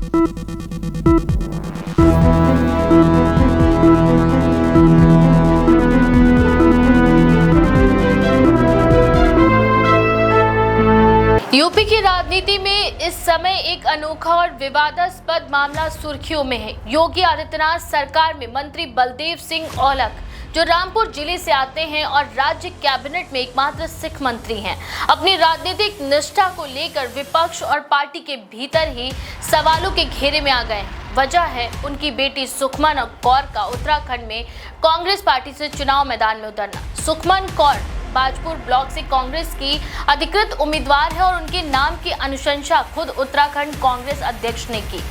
UP की राजनीति में इस समय एक अनोखा और विवादास्पद मामला सुर्खियों में है। योगी आदित्यनाथ सरकार में मंत्री बलदेव सिंह औलख, जो रामपुर जिले से आते हैं और राज्य कैबिनेट में एकमात्र सिख मंत्री हैं, अपनी राजनीतिक निष्ठा को लेकर विपक्ष और पार्टी के भीतर ही सवालों के घेरे में आ गए हैं। वजह है उनकी बेटी सुखमन कौर का उत्तराखंड में कांग्रेस पार्टी से चुनाव मैदान में उतरना। सुखमन कौर बाजपुर ब्लॉक से कांग्रेस की अधिकृत उम्मीदवार है और उनके नाम की अनुशंसा खुद उत्तराखंड कांग्रेस अध्यक्ष ने की।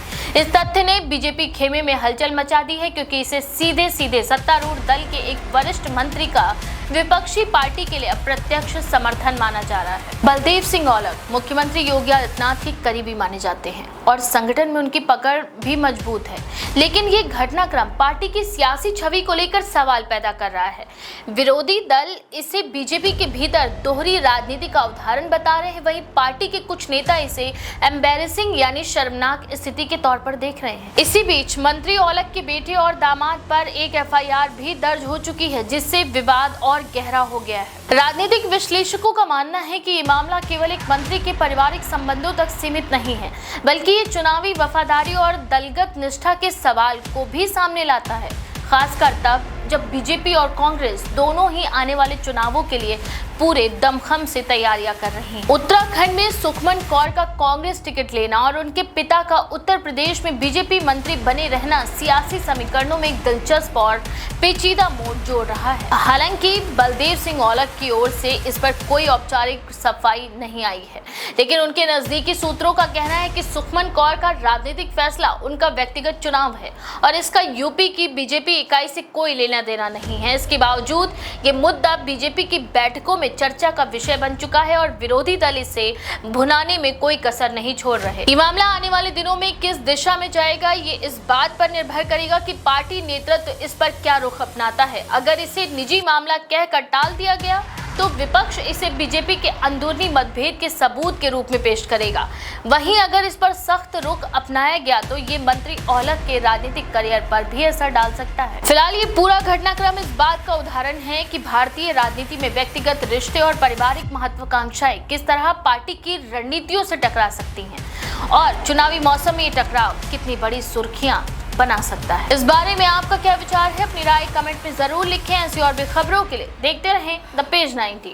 इस तथ्य ने बीजेपी खेमे में हलचल मचा दी है, क्योंकि इसे सीधे सीधे सत्तारूढ़ दल के एक वरिष्ठ मंत्री का विपक्षी पार्टी के लिए अप्रत्यक्ष समर्थन माना जा रहा है। बलदेव सिंह औलख मुख्यमंत्री योगी आदित्यनाथ के करीबी माने जाते हैं और संगठन में उनकी पकड़ भी मजबूत है, लेकिन ये घटनाक्रम पार्टी की सियासी छवि को लेकर सवाल पैदा कर रहा है। विरोधी दल इसे बीजेपी के भीतर दोहरी राजनीति का उदाहरण बता रहे हैं, वहीं पार्टी के कुछ नेता इसे एम्बैरेसिंग यानी शर्मनाक स्थिति के तौर पर देख रहे हैं। इसी बीच मंत्री औलख के बेटे और दामाद पर एक एफआईआर भी दर्ज हो चुकी है, जिससे विवाद और गहरा हो गया है। राजनीतिक विश्लेषकों का मानना है कि ये मामला केवल एक मंत्री के पारिवारिक संबंधों तक सीमित नहीं है, बल्कि ये चुनावी वफादारी और दलगत निष्ठा के सवाल को भी सामने लाता है, खासकर तब जब बीजेपी और कांग्रेस दोनों ही आने वाले चुनावों के लिए पूरे दमखम से तैयारियां कर रही हैं। उत्तराखंड में सुखमन कौर का कांग्रेस टिकट लेना और उनके पिता का उत्तर प्रदेश में बीजेपी मंत्री बने रहना सियासी समीकरणों में एक दिलचस्प और पेचीदा मोड़ जोड़ रहा है। हालांकि बलदेव सिंह औलख की ओर से इस पर कोई औपचारिक सफाई नहीं आई है, लेकिन उनके नजदीकी सूत्रों का कहना है कि सुखमन कौर का राजनीतिक फैसला उनका व्यक्तिगत चुनाव है और इसका यूपी की बीजेपी इकाई से कोई लेना देना नहीं है। इसके बावजूद ये मुद्दा बीजेपी की बैठकों में चर्चा का विषय बन चुका है और विरोधी दल इसे भुनाने में कोई कसर नहीं छोड़ रहे। ये मामला आने वाले दिनों में किस दिशा में जाएगा, ये इस बात पर निर्भर करेगा कि पार्टी नेतृत्व इस पर क्या रुख अपनाता है। अगर इसे निजी मामला कहकर टाल दिया गया तो विपक्ष इसे बीजेपी के अंदरूनी मतभेद के सबूत के रूप में पेश करेगा। वहीं अगर इस पर सख्त रुख अपनाया गया तो ये मंत्री औलख के राजनीतिक करियर पर भी असर डाल सकता है। फिलहाल ये पूरा घटनाक्रम इस बात का उदाहरण है कि भारतीय राजनीति में व्यक्तिगत रिश्ते और पारिवारिक महत्वाकांक्षाएं किस तरह पार्टी की रणनीतियों से टकरा सकती हैं और चुनावी मौसम में ये टकराव कितनी बड़ी सुर्खियां बना सकता है। इस बारे में आपका क्या विचार है? अपनी राय कमेंट में जरूर लिखें। ऐसी और भी खबरों के लिए देखते रहें द पेज 90।